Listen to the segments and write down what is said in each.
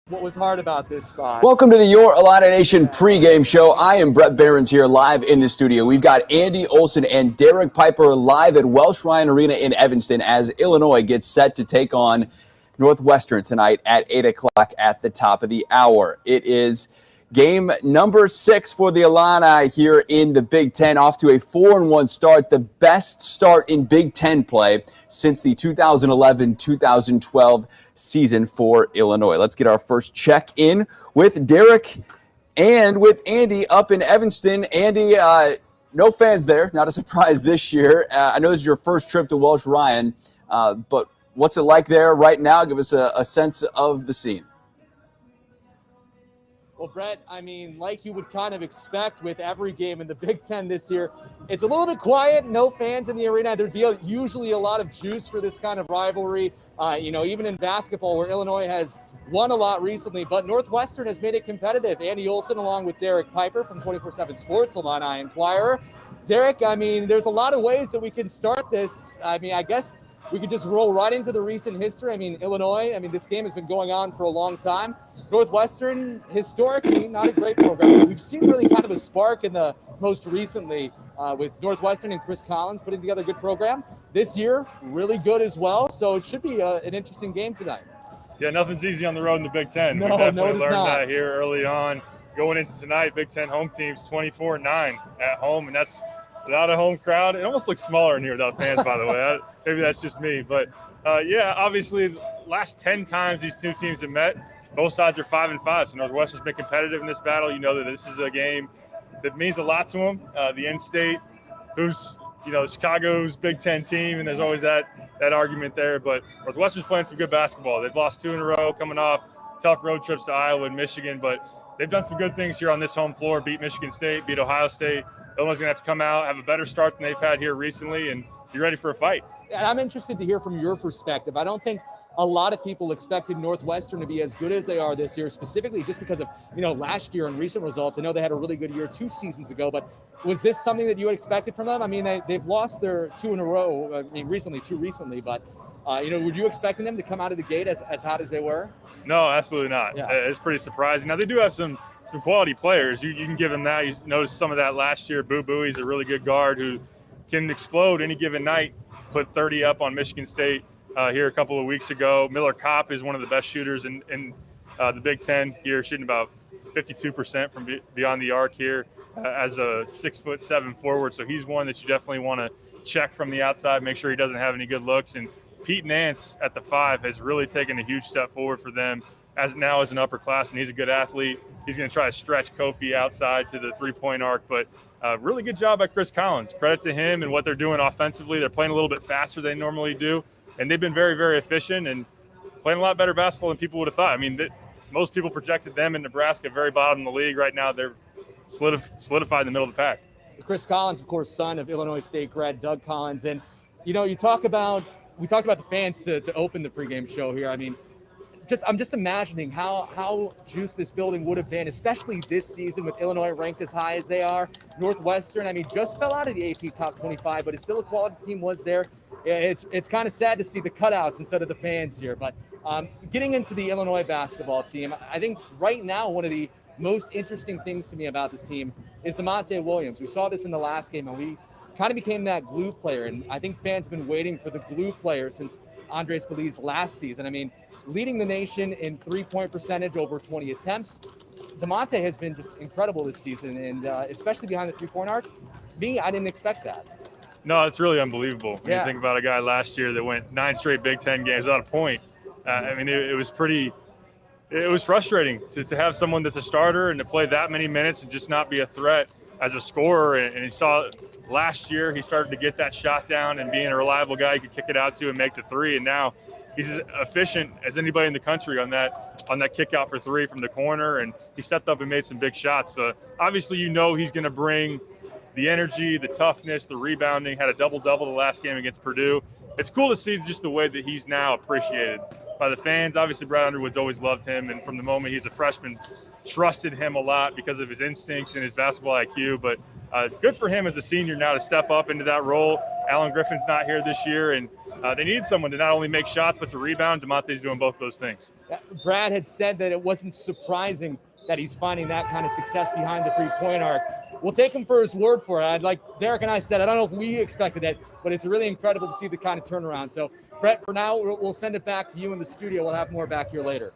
What was hard about this spot? Welcome to the Your Illini Nation pregame show. I am Bret Beherns here live in the studio. We've got Andy Olson and Derek Piper live at Welsh Ryan Arena in Evanston as Illinois gets set to take on Northwestern tonight at 8 o'clock at the top of the hour. It is game number 6 for the Illini here in the Big Ten, off to a 4-1 start, the best start in Big Ten play since the 2011-2012 season for Illinois. Let's get our first check-in with Derek and with Andy up in Evanston. Andy, no fans there, not a surprise this year. I know this is your first trip to Welsh Ryan, but what's it like there right now? Give us a sense of the scene. Well, Bret, I mean, like you would kind of expect with every game in the Big Ten this year, it's a little bit quiet, no fans in the arena. There'd be usually a lot of juice for this kind of rivalry, even in basketball where Illinois has won a lot recently, but Northwestern has made it competitive. Andy Olson along with Derek Piper from 24/7 Sports, Illini Inquirer. Derek, I mean, there's a lot of ways that we can start this. I mean, I guess we could just roll right into the recent history. I mean, Illinois, this game has been going on for a long time. Northwestern, historically, not a great program. We've seen really kind of a spark in the most recently with Northwestern and Chris Collins putting together a good program. This year, really good as well. So it should be an interesting game tonight. Yeah, nothing's easy on the road in the Big Ten. No, we definitely learned not. that here early on. Going into tonight, Big Ten home teams 24-9 at home, and that's without a home crowd. It almost looks smaller in here without fans, by the way. Maybe that's just me. But, yeah, obviously, last 10 times these two teams have met, both sides are 5-5. So Northwestern's been competitive in this battle. You know that this is a game that means a lot to them. The in-state, who's, Chicago's Big Ten team, and there's always that argument there. But Northwestern's playing some good basketball. They've lost 2 in a row, coming off tough road trips to Iowa and Michigan. But they've done some good things here on this home floor, beat Michigan State, beat Ohio State. Illinois is going to have to come out, have a better start than they've had here recently, and be ready for a fight. And I'm interested to hear from your perspective. I don't think a lot of people expected Northwestern to be as good as they are this year, specifically just because of, last year and recent results. I know they had a really good year 2 seasons ago, but was this something that you had expected from them? I mean, they've lost their 2 in a row. Two recently, but, were you expecting them to come out of the gate as hot as they were? No, absolutely not. Yeah. It's pretty surprising. Now, they do have some quality players. You can give them that. You noticed some of that last year. Boo Boo, he's a really good guard who can explode any given night, put 30 up on Michigan State here a couple of weeks ago. Miller Kopp is one of the best shooters in the Big Ten here, shooting about 52% from beyond the arc here as a 6'7" forward. So he's one that you definitely want to check from the outside, make sure he doesn't have any good looks. And Pete Nance at the 5 has really taken a huge step forward for them as an upperclassman. He's a good athlete. He's going to try to stretch Kofi outside to the 3-point arc, but really good job by Chris Collins. Credit to him and what they're doing offensively. They're playing a little bit faster than they normally do, and they've been very, very efficient and playing a lot better basketball than people would have thought. I mean, most people projected them in Nebraska very bottom of the league. Right now, they're solidified in the middle of the pack. Chris Collins, of course, son of Illinois State grad Doug Collins, and we talked about the fans to open the pregame show here. I mean, I'm just imagining how juiced this building would have been, especially this season with Illinois ranked as high as they are. Northwestern, just fell out of the AP top 25, but it's still a quality team was there. It's kind of sad to see the cutouts instead of the fans here. But getting into the Illinois basketball team, I think right now one of the most interesting things to me about this team is DeMonte Williams. We saw this in the last game, and we kind of became that glue player. And I think fans have been waiting for the glue player since Andres Feliz last season. I mean, leading the nation in 3-point percentage, over 20 attempts. DeMonte has been just incredible this season, and especially behind the 3-point arc. I didn't expect that. No, it's really unbelievable when you think about a guy last year that went 9 straight Big Ten games without a point. It was frustrating to have someone that's a starter and to play that many minutes and just not be a threat as a scorer, and he saw last year he started to get that shot down and being a reliable guy he could kick it out to and make the three, and now he's as efficient as anybody in the country on that kick out for three from the corner, and he stepped up and made some big shots. But obviously he's going to bring the energy, the toughness, the rebounding, had a double-double the last game against Purdue. It's cool to see just the way that he's now appreciated by the fans. Obviously Brad Underwood's always loved him, and from the moment he's a freshman, trusted him a lot because of his instincts and his basketball IQ, but good for him as a senior now to step up into that role. Alan Griffin's not here this year, and they need someone to not only make shots but to rebound. DeMonte's doing both those things. Brad had said that it wasn't surprising that he's finding that kind of success behind the three-point arc. We'll take him for his word for it. Like Derek and I said, I don't know if we expected it, but it's really incredible to see the kind of turnaround. So, Bret, for now, we'll send it back to you in the studio. We'll have more back here later.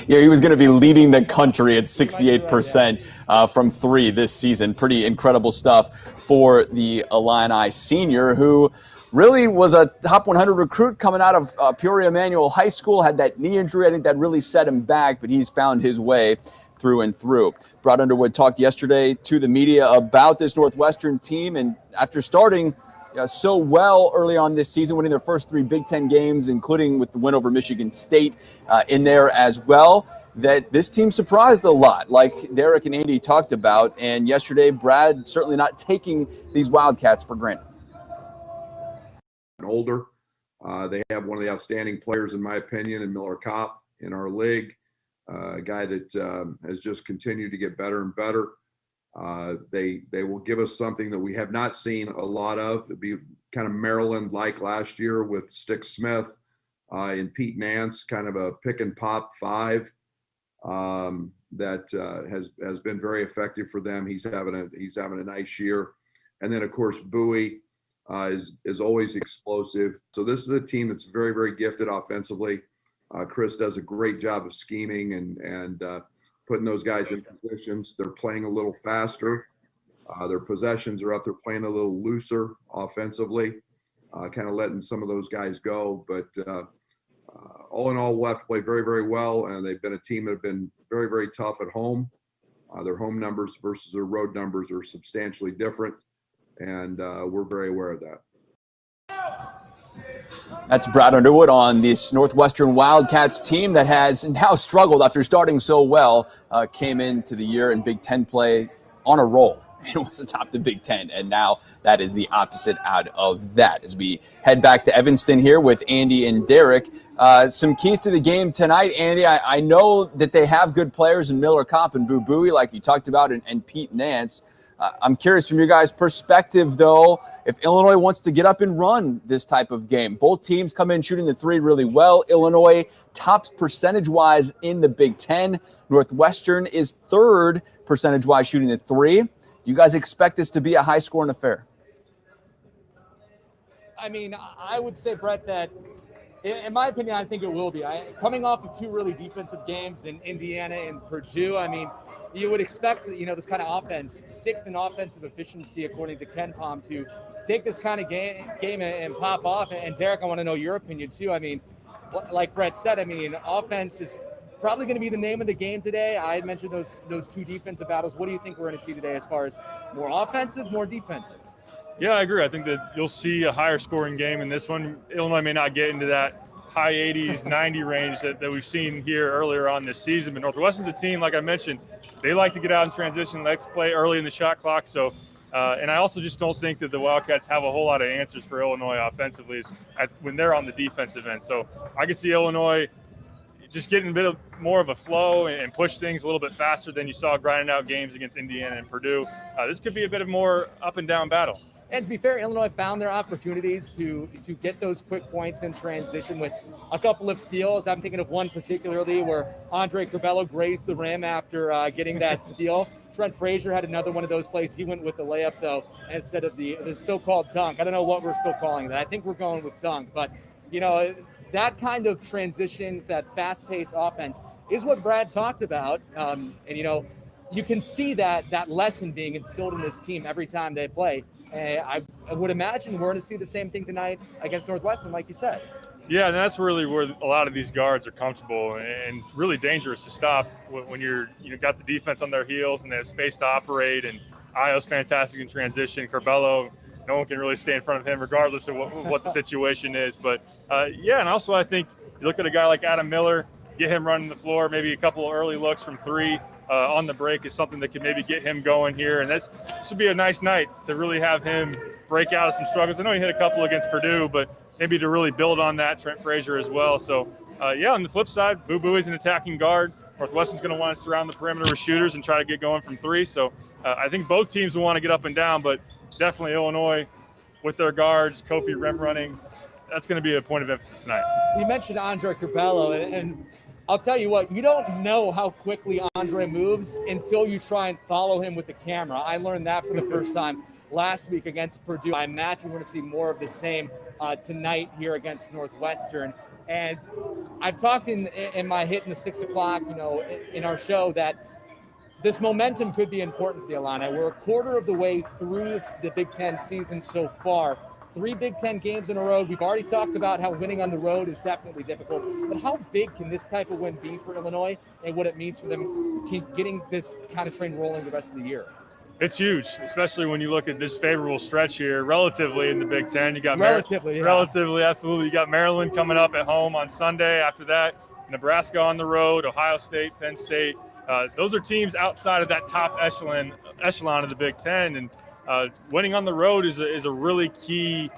Yeah, he was going to be leading the country at 68% from three this season. Pretty incredible stuff for the Illini senior, who really was a top 100 recruit coming out of Peoria Emanuel High School. Had that knee injury. I think that really set him back, but he's found his way through and through. Brad Underwood talked yesterday to the media about this Northwestern team, and after starting so well early on this season, winning their first three Big Ten games, including with the win over Michigan State in there as well, that this team surprised a lot, like Derek and Andy talked about. And yesterday, Brad certainly not taking these Wildcats for granted. Older, they have one of the outstanding players, in my opinion, in Miller Kopp in our league, a guy that has just continued to get better and better. They will give us something that we have not seen a lot of. It'd be kind of Maryland-like last year with Stick Smith and Pete Nance, kind of a pick and pop five that has been very effective for them. He's having a nice year, and then of course Bowie is always explosive. So this is a team that's very, very gifted offensively. Chris does a great job of scheming and putting those guys in positions. They're playing a little faster. Their possessions are up. They're playing a little looser offensively, kind of letting some of those guys go. But all in all, we'll have to play very, very well. And they've been a team that have been very, very tough at home. Their home numbers versus their road numbers are substantially different. And we're very aware of that. That's Brad Underwood on this Northwestern Wildcats team that has now struggled after starting so well. Came into the year in Big Ten play on a roll. It was atop the Big Ten, and now that is the opposite out of that. As we head back to Evanston here with Andy and Derek, some keys to the game tonight. Andy, I know that they have good players in Miller Kopp and Boo Buie, like you talked about, and Pete Nance. I'm curious from your guys' perspective, though, if Illinois wants to get up and run this type of game. Both teams come in shooting the three really well. Illinois tops percentage-wise in the Big Ten. Northwestern is third percentage-wise shooting the three. Do you guys expect this to be a high-scoring affair? I mean, I would say, Bret, that in my opinion, I think it will be. Coming off of two really defensive games in Indiana and Purdue, I mean, you would expect, this kind of offense, sixth in offensive efficiency, according to Ken Palm, to take this kind of game and pop off. And Derek, I want to know your opinion too. I mean, like Bret said, I mean, offense is probably going to be the name of the game today. I had mentioned those two defensive battles. What do you think we're going to see today as far as more offensive, more defensive? Yeah, I agree. I think that you'll see a higher scoring game in this one. Illinois may not get into that high 80s, 90 range that we've seen here earlier on this season. But Northwestern's a team, like I mentioned, they like to get out in transition, like to play early in the shot clock. So, and I also just don't think that the Wildcats have a whole lot of answers for Illinois offensively when they're on the defensive end. So I can see Illinois just getting a bit more of a flow and push things a little bit faster than you saw grinding out games against Indiana and Purdue. This could be a bit of more up and down battle. And to be fair, Illinois found their opportunities to get those quick points in transition with a couple of steals. I'm thinking of one particularly where Andre Curbelo grazed the rim after getting that steal. Trent Frazier had another one of those plays. He went with the layup, though, instead of the so-called dunk. I don't know what we're still calling that. I think we're going with dunk. But, that kind of transition, that fast-paced offense is what Brad talked about. And, you can see that lesson being instilled in this team every time they play. I would imagine we're going to see the same thing tonight against Northwestern, like you said. Yeah, and that's really where a lot of these guards are comfortable and really dangerous to stop when you got the defense on their heels and they have space to operate. And Io's fantastic in transition. Curbelo, no one can really stay in front of him regardless of what the situation is. But, and also I think you look at a guy like Adam Miller, get him running the floor, maybe a couple of early looks from three on the break is something that could maybe get him going here. And this would be a nice night to really have him break out of some struggles. I know he hit a couple against Purdue, but maybe to really build on that, Trent Frazier as well. So, on the flip side, Boo Buie's an attacking guard. Northwestern's going to want to surround the perimeter with shooters and try to get going from three. So I think both teams will want to get up and down, but definitely Illinois with their guards, Kofi rim running, that's going to be a point of emphasis tonight. You mentioned Andre Curbelo, and I'll tell you what, you don't know how quickly Andre moves until you try and follow him with the camera. I learned that for the first time last week against Purdue. I imagine we're going to see more of the same tonight here against Northwestern. And I've talked in my hit in the 6 o'clock, in our show that this momentum could be important for the Illini. We're a quarter of the way through the Big Ten season so far. 3 Big Ten games in a row. We've already talked about how winning on the road is definitely difficult. But how big can this type of win be for Illinois and what it means for them getting this kind of train rolling the rest of the year? It's huge, especially when you look at this favorable stretch here, relatively in the Big Ten. You got relatively, absolutely. You got Maryland coming up at home on Sunday. After that, Nebraska on the road, Ohio State, Penn State. Those are teams outside of that top echelon of the Big Ten, and winning on the road is a really key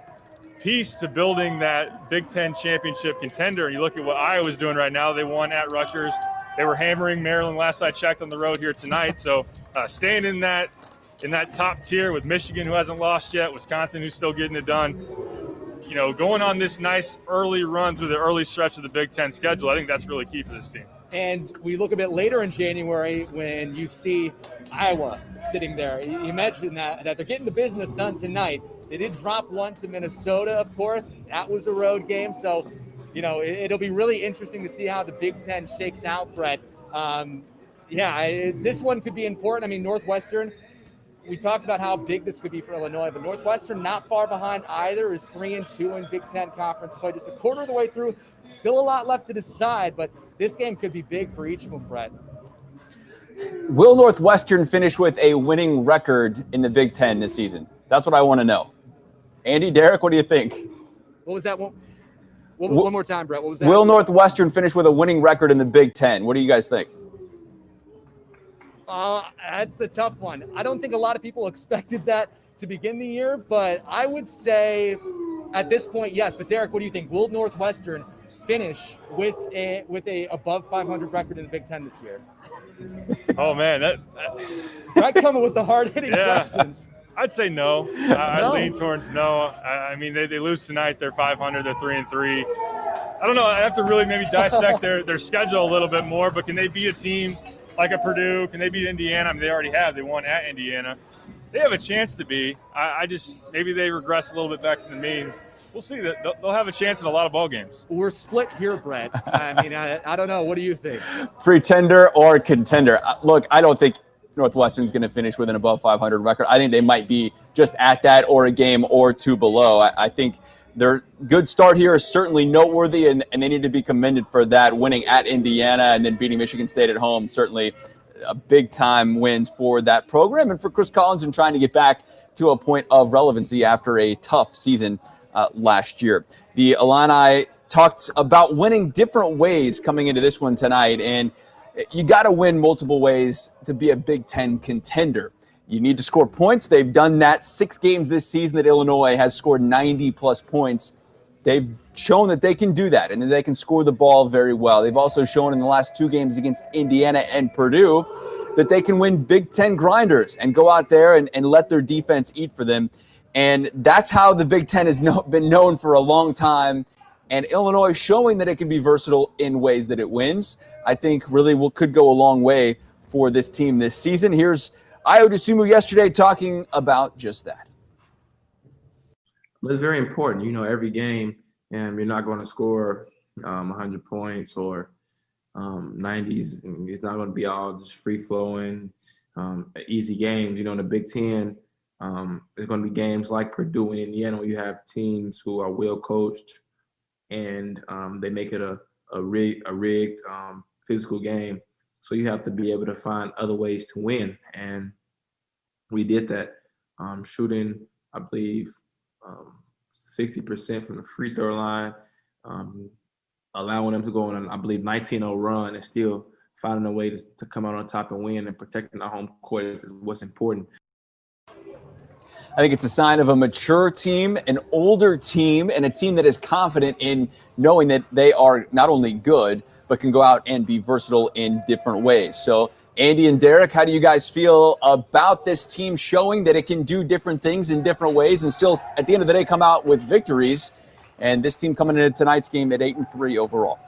piece to building that Big Ten championship contender. And you look at what Iowa's doing right now. They won at Rutgers. They were hammering Maryland last I checked on the road here tonight. So staying in that top tier with Michigan, who hasn't lost yet, Wisconsin, who's still getting it done, going on this nice early run through the early stretch of the Big Ten schedule, I think that's really key for this team. And we look a bit later in January when you see Iowa sitting there. You mentioned that they're getting the business done tonight. They did drop one to Minnesota, of course. That was a road game. So, it'll be really interesting to see how the Big Ten shakes out, Bret. This one could be important. I mean, Northwestern, we talked about how big this could be for Illinois, but Northwestern not far behind either, is 3-2 in Big Ten conference play. Just a quarter of the way through. Still a lot left to decide, but this game could be big for each of them, Bret. Will Northwestern finish with a winning record in the Big Ten this season? That's what I want to know. Andy, Derek, what do you think? What was that one? One more time, Bret. What was that? Will Northwestern finish with a winning record in the Big Ten? What do you guys think? That's a tough one. I don't think a lot of people expected that to begin the year, but I would say at this point, yes. But Derek, what do you think? Will Northwestern finish with a above 500 record in the Big Ten this year? Oh man, Bret coming with the hard-hitting questions. I'd say no. I lean towards no. I mean, they lose tonight. They're 500. They're 3-3. I don't know. I have to really maybe dissect their schedule a little bit more. But can they beat a team like a Purdue? Can they beat Indiana? I mean, they already have. They won at Indiana. They have a chance to be. I just maybe they regress a little bit back to the mean. We'll see. They'll have a chance in a lot of ball games. We're split here, Bret. I mean, I don't know. What do you think? Pretender or contender? Look, I don't think Northwestern's going to finish with an above 500 record. I think they might be just at that or a game or two below. I think their good start here is certainly noteworthy, and they need to be commended for that, winning at Indiana and then beating Michigan State at home. Certainly a big-time wins for that program and for Chris Collins in trying to get back to a point of relevancy after a tough season last year. The Illini talked about winning different ways coming into this one tonight, and you got to win multiple ways to be a Big Ten contender. You need to score points. They've done that 6 games this season that Illinois has scored 90-plus points. They've shown that they can do that and that they can score the ball very well. They've also shown in the last 2 games against Indiana and Purdue that they can win Big Ten grinders and go out there and let their defense eat for them. And that's how the Big Ten has been known for a long time. And Illinois showing that it can be versatile in ways that it wins, I think really could go a long way for this team this season. Here's Ayo Dosunmu yesterday talking about just that. It's very important. Every game, and you're not going to score 100 points or 90s. It's not going to be all just free-flowing, easy games. In the Big Ten, It's going to be games like Purdue and Indiana where you have teams who are well coached and they make it a rigged physical game. So you have to be able to find other ways to win. And we did that, shooting, I believe, 60% from the free throw line, allowing them to go on an, I believe, 19-0 run and still finding a way to come out on top and win, and protecting our home court is what's important. I think it's a sign of a mature team, an older team, and a team that is confident in knowing that they are not only good, but can go out and be versatile in different ways. So, Andy and Derek, how do you guys feel about this team showing that it can do different things in different ways and still, at the end of the day, come out with victories? And this team coming into tonight's game at 8-3 overall.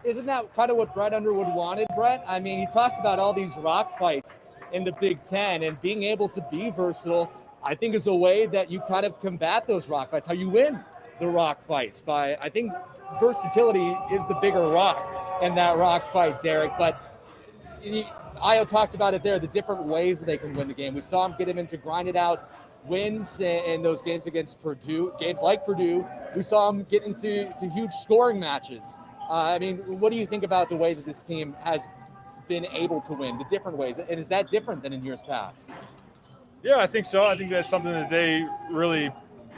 Isn't that kind of what Bret Underwood wanted, Bret? I mean, he talks about all these rock fights in the Big Ten, and being able to be versatile, I think, is a way that you kind of combat those rock fights, how you win the rock fights. By, I think versatility is the bigger rock in that rock fight, Derek. But Io talked about it there, the different ways that they can win the game. We saw him get him into grinded out wins in those games against Purdue, games like Purdue. We saw him get into huge scoring matches. I mean, what do you think about the way that this team has been able to win, the different ways? And is that different than in years past? Yeah, I think so. I think that's something that they really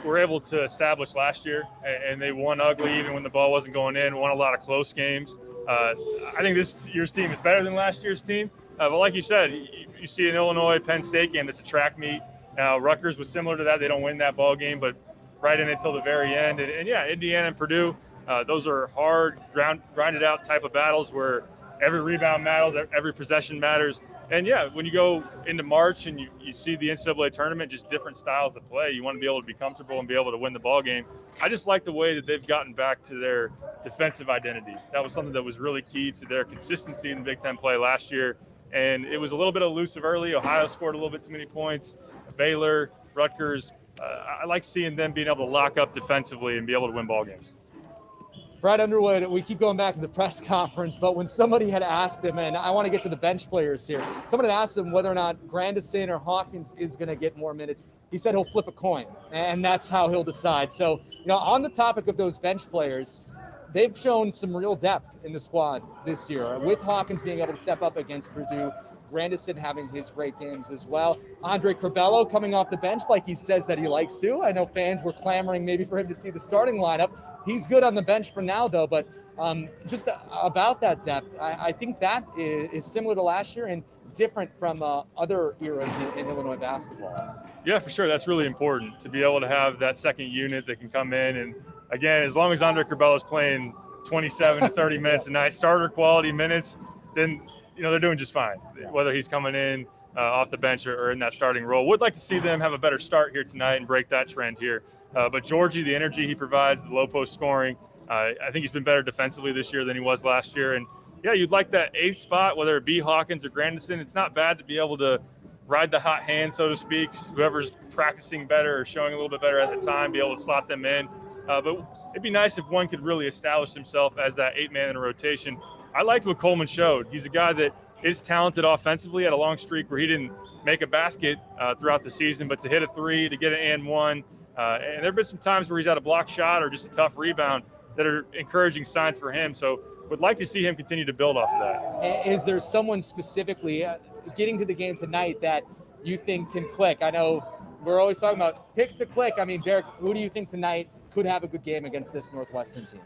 were able to establish last year, and they won ugly even when the ball wasn't going in, won a lot of close games. I think this year's team is better than last year's team. But like you said, you see an Illinois-Penn State game that's a track meet. Now, Rutgers was similar to that. They don't win that ball game, but right in it till the very end. And yeah, Indiana and Purdue, those are hard, grinded out type of battles where every rebound matters, every possession matters. And yeah, when you go into March and you see the NCAA tournament, just different styles of play, you want to be able to be comfortable and be able to win the ball game. I just like the way that they've gotten back to their defensive identity. That was something that was really key to their consistency in the Big Ten play last year. And it was a little bit elusive early. Ohio scored a little bit too many points. Baylor, Rutgers, I like seeing them being able to lock up defensively and be able to win ball games. Bret Underwood, we keep going back to the press conference, but when somebody had asked him, and I want to get to the bench players here, someone had asked him whether or not Grandison or Hawkins is going to get more minutes. He said he'll flip a coin, and that's how he'll decide. So, on the topic of those bench players, they've shown some real depth in the squad this year, with Hawkins being able to step up against Purdue, Grandison having his great games as well. Andre Curbelo coming off the bench like he says that he likes to. I know fans were clamoring maybe for him to see the starting lineup. He's good on the bench for now, though. But just about that depth, I think that is similar to last year and different from other eras in Illinois basketball. Yeah, for sure. That's really important to be able to have that second unit that can come in. And, again, as long as Andre Curbelo is playing 27 to 30 minutes a night, starter quality minutes, then – they're doing just fine, whether he's coming in off the bench or in that starting role. Would like to see them have a better start here tonight and break that trend here. But Georgie, the energy he provides, the low post scoring, I think he's been better defensively this year than he was last year. And, yeah, you'd like that eighth spot, whether it be Hawkins or Grandison. It's not bad to be able to ride the hot hand, so to speak. Whoever's practicing better or showing a little bit better at the time, be able to slot them in. But it'd be nice if one could really establish himself as that eight-man in a rotation. I liked what Coleman showed. He's a guy that is talented offensively, had a long streak where he didn't make a basket throughout the season, but to hit a three, to get an and one, and there have been some times where he's had a block shot or just a tough rebound that are encouraging signs for him. So would like to see him continue to build off of that. Is there someone specifically getting to the game tonight that you think can click? I know we're always talking about picks to click. I mean, Derek, who do you think tonight could have a good game against this Northwestern team?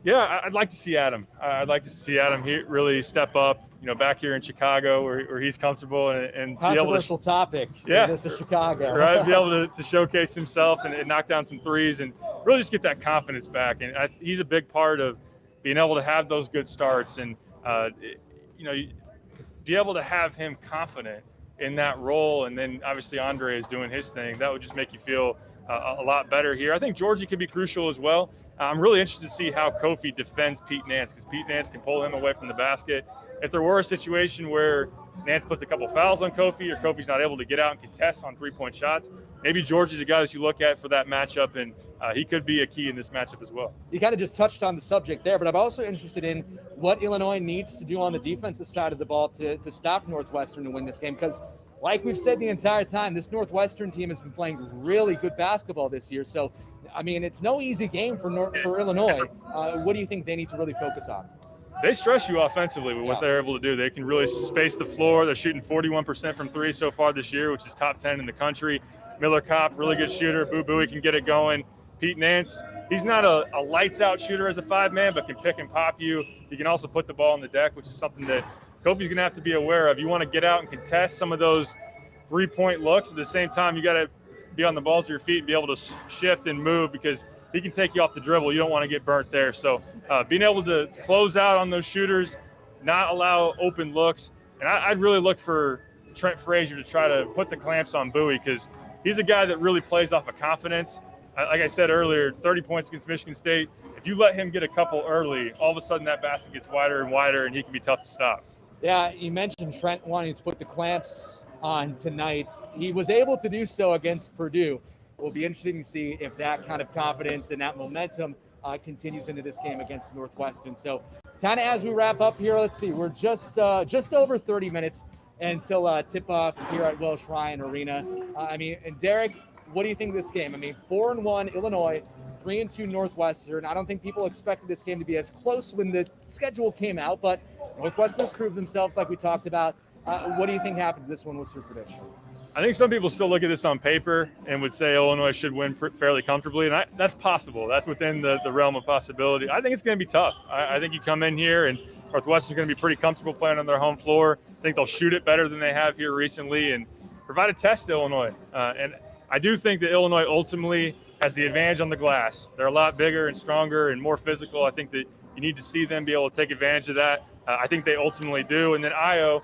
Yeah, I'd like to see Adam. I'd like to see Adam really step up, back here in Chicago where he's comfortable and controversial topic. Yeah, this is Chicago. Right, be able to showcase himself and knock down some threes and really just get that confidence back. And he's a big part of being able to have those good starts and, be able to have him confident in that role. And then obviously Andre is doing his thing. That would just make you feel a lot better here. I think Georgie could be crucial as well. I'm really interested to see how Kofi defends Pete Nance because Pete Nance can pull him away from the basket. If there were a situation where Nance puts a couple fouls on Kofi or Kofi's not able to get out and contest on three-point shots, maybe Georgie's a guy that you look at for that matchup, and he could be a key in this matchup as well. You kind of just touched on the subject there, but I'm also interested in what Illinois needs to do on the defensive side of the ball to stop Northwestern and win this game because like we've said the entire time, this Northwestern team has been playing really good basketball this year. So, I mean, it's no easy game for Illinois. What do you think they need to really focus on? They stress you offensively with what they're able to do. They can really space the floor. They're shooting 41% from three so far this year, which is top 10 in the country. Miller Kopp, really good shooter. Boo Buie can get it going. Pete Nance, he's not a lights-out shooter as a five-man, but can pick and pop you. He can also put the ball on the deck, which is something that Kofi's going to have to be aware of. You want to get out and contest some of those three-point looks. At the same time, you got to be on the balls of your feet and be able to shift and move, because he can take you off the dribble. You don't want to get burnt there. So being able to close out on those shooters, not allow open looks. And I'd really look for Trent Frazier to try to put the clamps on Buie, because he's a guy that really plays off of confidence. Like I said earlier, 30 points against Michigan State. If you let him get a couple early, all of a sudden that basket gets wider and wider, and he can be tough to stop. Yeah, you mentioned Trent wanting to put the clamps on tonight. He was able to do so against Purdue. It will be interesting to see if that kind of confidence and that momentum continues into this game against Northwestern. So kind of as we wrap up here, let's see, we're just over 30 minutes until tip-off here at Welsh Ryan Arena. And Derek, what do you think of this game? 4-1 Illinois, 3-2 Northwestern. I don't think people expected this game to be as close when the schedule came out, but Northwestern has proved themselves like we talked about. What do you think happens this one? What's your prediction? I think some people still look at this on paper and would say Illinois should win fairly comfortably, and that's possible. That's within the realm of possibility. I think it's going to be tough. I think you come in here and Northwestern's going to be pretty comfortable playing on their home floor. I think they'll shoot it better than they have here recently and provide a test to Illinois. And I do think that Illinois ultimately has the advantage on the glass. They're a lot bigger and stronger and more physical. I think that you need to see them be able to take advantage of that. I think they ultimately do. And then Io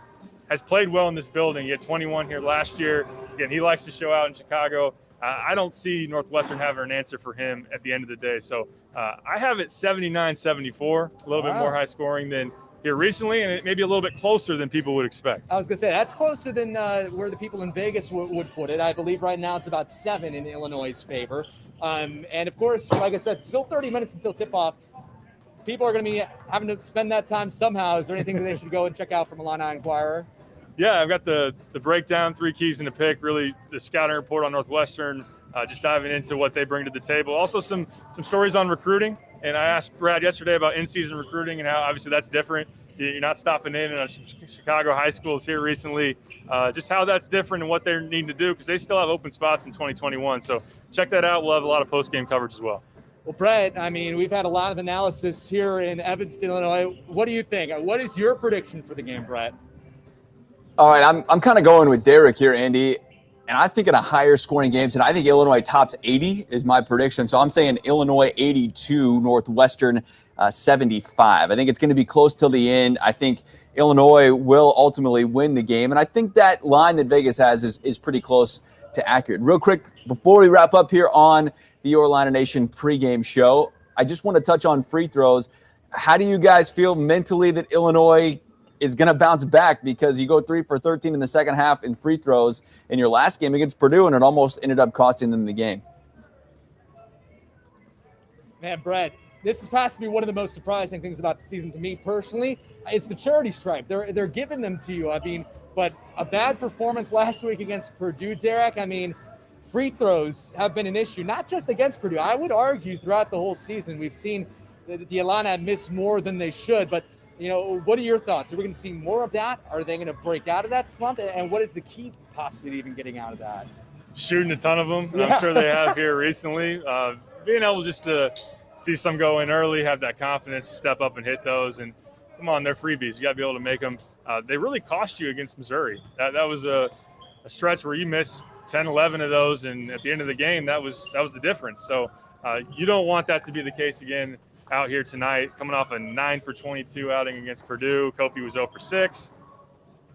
has played well in this building. He had 21 here last year. Again, he likes to show out in Chicago. I don't see Northwestern having an answer for him at the end of the day. So I have it 79-74, a little bit more high scoring than here recently, and it may be a little bit closer than people would expect. I was going to say, that's closer than where the people in Vegas would put it. I believe right now it's about 7 in Illinois' favor. And, of course, like I said, still 30 minutes until tip-off. People are going to be having to spend that time somehow. Is there anything that they should go and check out from Illini Inquirer? Yeah, I've got the breakdown, 3 keys in the pick, really the scouting report on Northwestern, just diving into what they bring to the table. Also some stories on recruiting. And I asked Brad yesterday about in-season recruiting and how obviously that's different. You're not stopping in on Chicago high schools here recently, just how that's different and what they need to do, because they still have open spots in 2021. So check that out. We'll have a lot of post-game coverage as well. Well, Bret, we've had a lot of analysis here in Evanston, Illinois. What do you think? What is your prediction for the game, Bret? All right, I'm kind of going with Derek here, Andy. And I think in a higher scoring games, and I think Illinois tops 80 is my prediction. So I'm saying Illinois 82, Northwestern 75. I think it's going to be close till the end. I think Illinois will ultimately win the game. And I think that line that Vegas has is pretty close to accurate. Real quick, before we wrap up here on the Your Illini Nation pregame show, I just want to touch on free throws. How do you guys feel mentally that Illinois is going to bounce back, because you go 3 for 13 in the second half in free throws in your last game against Purdue, and it almost ended up costing them the game? Man, Bret, this has passed to be one of the most surprising things about the season to me personally. It's the charity stripe. They're giving them to you. But a bad performance last week against Purdue, Derek. Free throws have been an issue, not just against Purdue. I would argue throughout the whole season we've seen the Illini miss more than they should. But what are your thoughts? Are we going to see more of that? Are they going to break out of that slump? And what is the key possibly to even getting out of that? Shooting a ton of them. I'm sure they have here recently. Being able just to see some go in early, have that confidence to step up and hit those. And come on, they're freebies. You got to be able to make them. They really cost you against Missouri. That was a stretch where you missed 10, 11 of those. And at the end of the game, that was the difference. So you don't want that to be the case again out here tonight, coming off a 9 for 22 outing against Purdue. Kofi was 0 for 6.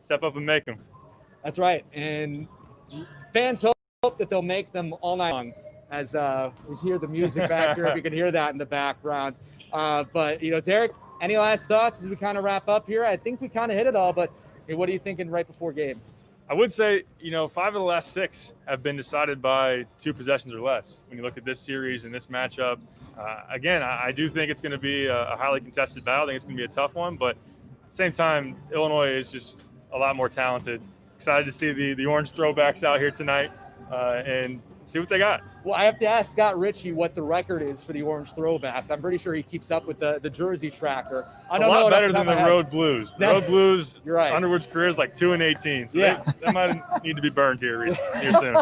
Step up and make them. That's right. And fans hope that they'll make them all night long. As we hear the music back here, we can hear that in the background. But Derek, any last thoughts as we kind of wrap up here? I think we kind of hit it all, but what are you thinking right before game? I would say, 5 of the last 6 have been decided by 2 possessions or less. When you look at this series and this matchup, again, I do think it's going to be a highly contested battle. I think it's going to be a tough one, but at the same time, Illinois is just a lot more talented excited to see the orange throwbacks out here tonight and see what they got. Well, I have to ask Scott Ritchie what the record is for the orange throwbacks. I'm pretty sure he keeps up with the jersey tracker. It's a lot better than the Road Blues. The Road Blues, you're right. Underwood's career is like 2-18, so yeah. they might need to be burned here soon.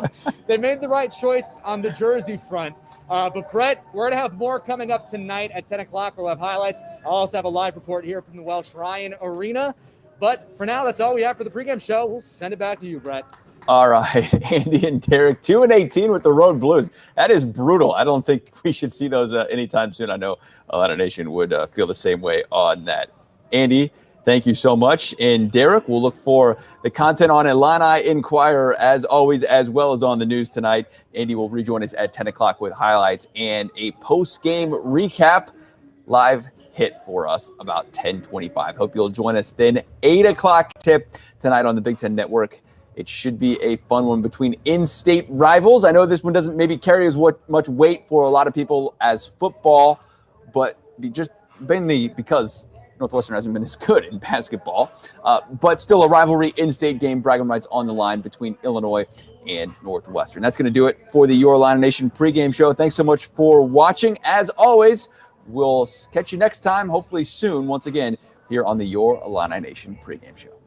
They made the right choice on the jersey front. But Bret, we're going to have more coming up tonight at 10 o'clock. We'll have highlights. I'll also have a live report here from the Welsh Ryan Arena. But for now, that's all we have for the pregame show. We'll send it back to you, Bret. All right, Andy and Derek, 2-18 with the Road Blues. That is brutal. I don't think we should see those anytime soon. I know Atlanta Nation would feel the same way on that. Andy, thank you so much. And Derek, we'll look for the content on Illini Inquirer as always, as well as on the news tonight. Andy will rejoin us at 10 o'clock with highlights and a post-game recap live hit for us about 10:25. Hope you'll join us then. 8 o'clock tip tonight on the Big Ten Network. It should be a fun one between in-state rivals. I know this one doesn't maybe carry as much weight for a lot of people as football, but just mainly because Northwestern hasn't been as good in basketball. But still a rivalry in-state game, bragging rights on the line between Illinois and Northwestern. That's going to do it for the Your Illini Nation pregame show. Thanks so much for watching. As always, we'll catch you next time, hopefully soon, once again, here on the Your Illini Nation pregame show.